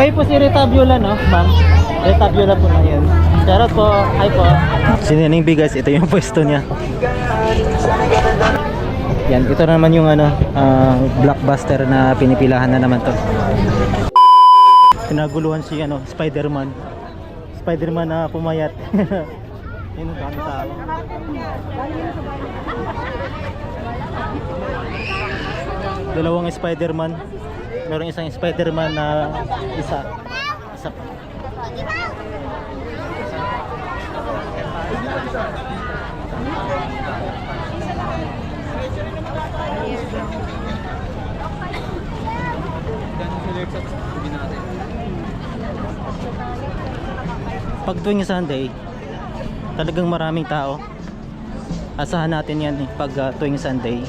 Kayo po si Rita Viola, no, ma'am? Rita Viola po na yun. Shoutout po. Hi po. Si Nening B, guys, ito yung pwesto niya. Yan, ito naman yung ano, blockbuster na pinipilahan na naman to. Pinaguluhan si ano, Spider-Man. Spider-Man na pumayat. Yun ang dami tao. Dalawang Spider-Man. Meron isang Spider-Man na isa pa. Pag tuwing Sunday, talagang maraming tao. Asahan natin yan pag tuwing Sunday.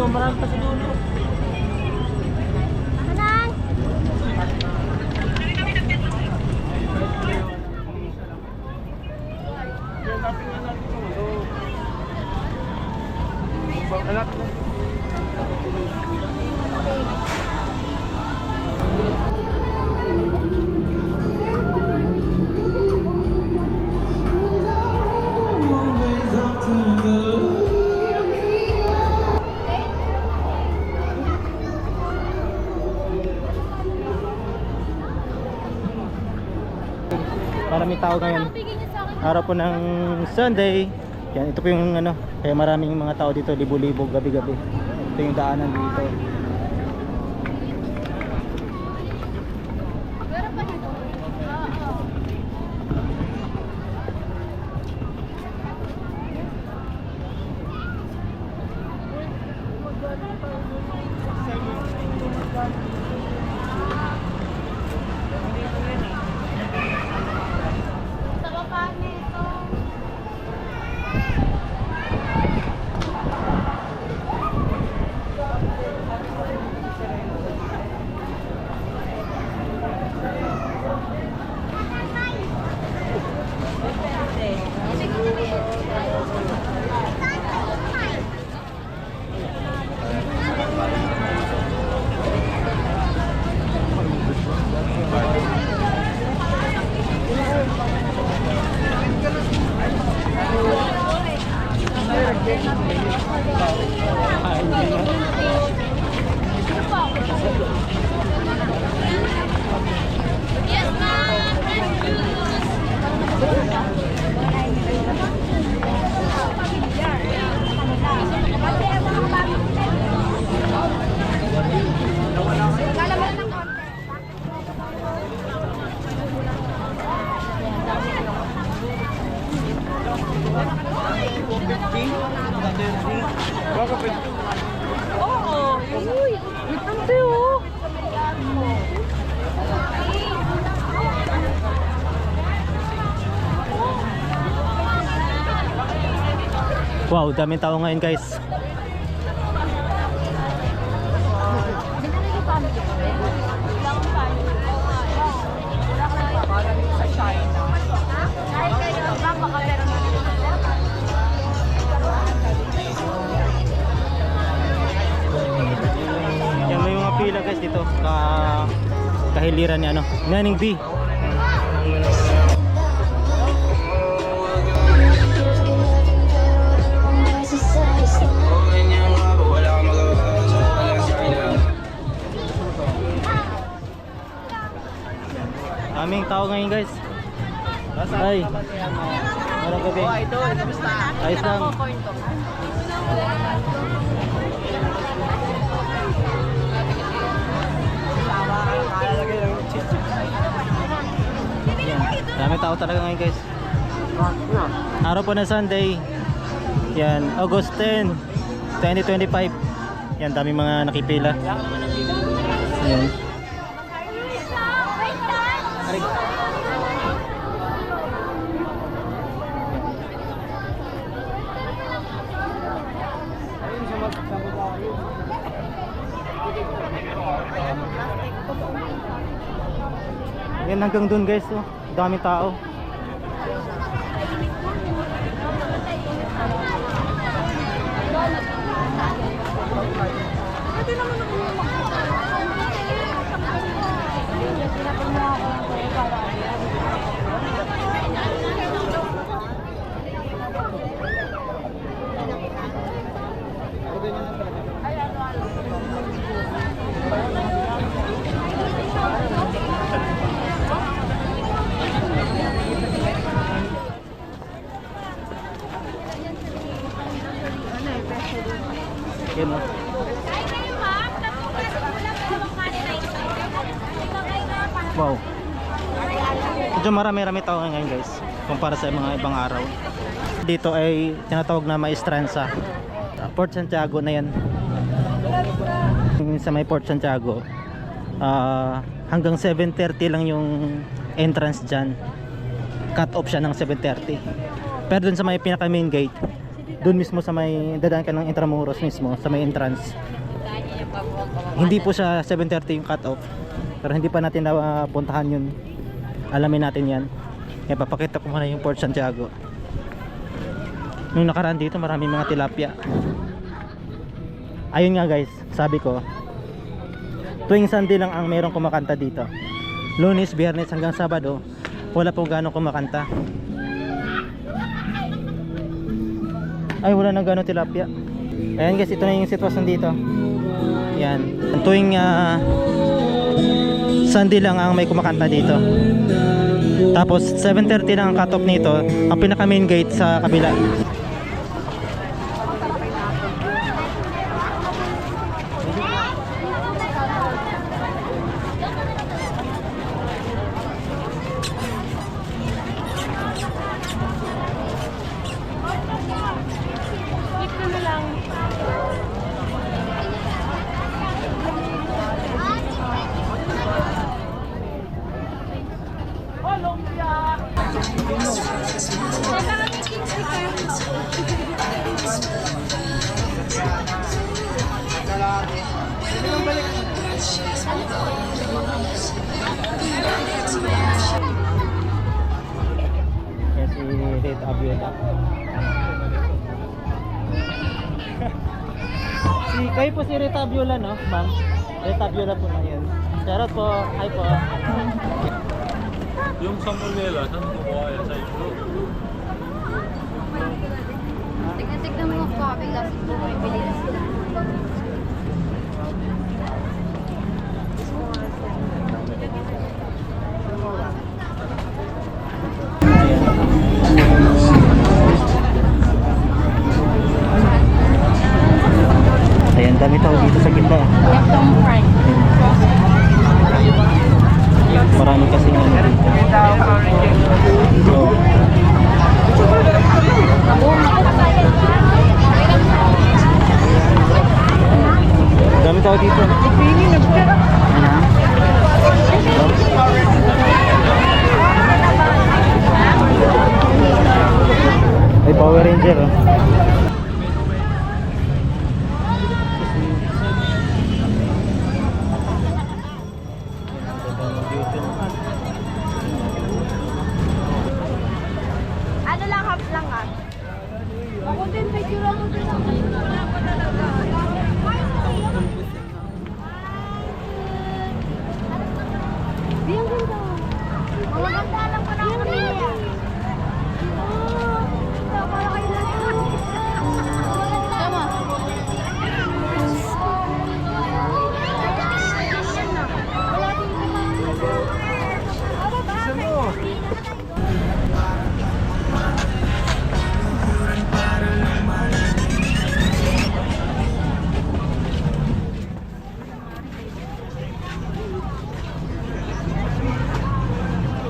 Marami pa sa dulo. Manang! Maraming tao ngayon. Araw po ng Sunday. Yan, ito po yung ano, kaya maraming mga tao dito, libo-libo gabi-gabi. Ito yung daanan dito. Oo. Uy, ito oh. Wow, daming tao ngayon, guys. Yan, may mga pila, guys, dito kahiliran ni ano, Nening B. Daming tao ngayon guys. Ay. Marang gabi. Oh, idol, kamusta? Ayos lang. Kalalagay lang yung chips. Yan. Dami tao talaga ngayon guys. Araw po na Sunday. Yan, August 10, 2025. Yan, dami mga nakipila. Yan. Yan hanggang dun guys, oh. Daming tao. Yan, oh. Wow. Medyo marami-rami tao ngayon guys kumpara sa mga ibang araw. Dito ay tinatawag na Maestranza. Port Santiago na yan. Sa may Port Santiago hanggang 7:30 lang yung entrance dyan. Cut off siya ng 7:30. Pero dun sa may pinaka main gate, dun mismo sa may dadaan ka ng Intramuros mismo sa may entrance, hindi po siya 7:30 yung cut off. Pero hindi pa natin napuntahan yun. Alamin natin yan. Kaya papakita ko muna yung Port Santiago. Nung nakaraan dito maraming mga tilapia. Ayun nga guys, sabi ko tuwing Sunday lang ang mayroong kumakanta dito. Lunes, Biyernes hanggang Sabado wala pong gano'ng kumakanta. Ay, wala nang gano'ng tilapia. Ayan guys, ito na yung sitwasyon dito. Yan, tuwing Sunday lang ang may kumakanta dito. Tapos 7:30 lang ang cut-off nito. Ang pinaka main gate sa kabila. Si Red Aviola. Kayo po si Red Aviola, no, ma'am? Red Aviola po na yun. Shoutout po. Hi po. Yung salmonella, saan kumuha yan sa inyo? Tignan mo ako, bigla siguro may bili na sila. Ayan, dami tao dito sa gitna. Tom fry. Marami kasi nga dito. So,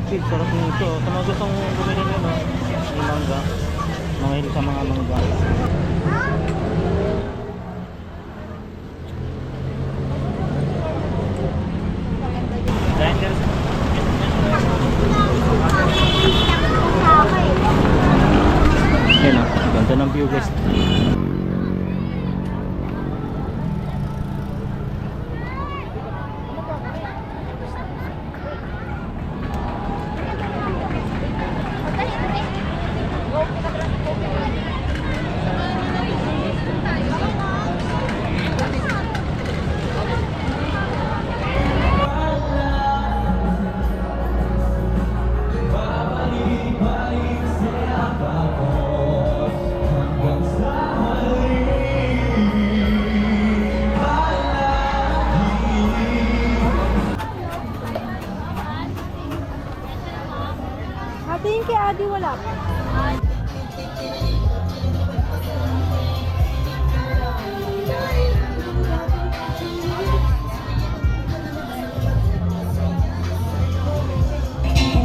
Feel, sarap nito. Sa mga gustong bumili nyo, no? Yung mangga. Mga hilig sa mga mangga. Yan o, ganda ng view guys. Ate, yung kay Adi wala pa.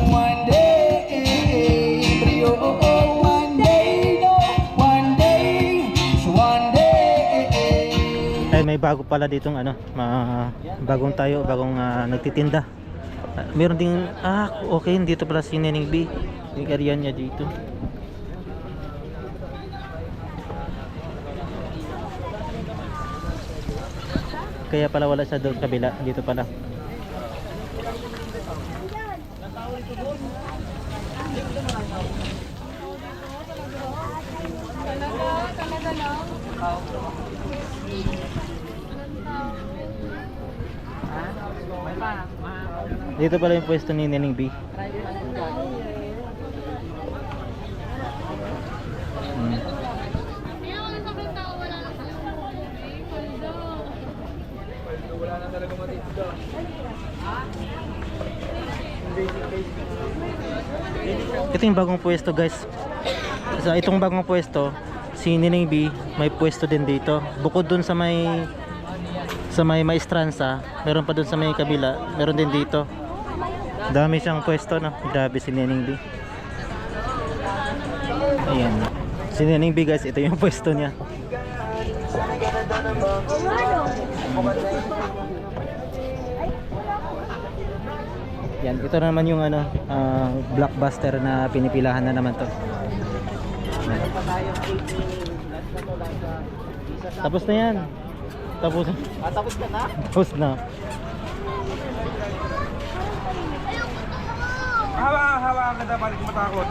One day, oh, one day, no, one day, one day. Ay, may bago pala ditong ano, bagong tayo, bagong nagtitinda. Meron ding, okay, dito pala si Neneng B. Yung area niya dito. Kaya pala wala siya doon kabila, dito pala. Dito pala yung pwesto ni Neneng B. Ito yung bagong pwesto guys. Sa itong bagong pwesto, si Neneng B may pwesto din dito. Bukod dun sa may Maestranza, meron pa dun sa may kabila, meron din dito. Dami siyang pwesto, no? Grabe si Neneng B. Ayan. Si Neneng B guys, ito yung pwesto niya. Yan, ito naman yung ano, blockbuster na pinipilahan na naman to. Tapos na yan. Tapos Tapos ka na? Tapos na. Hawa ka dapat matakot.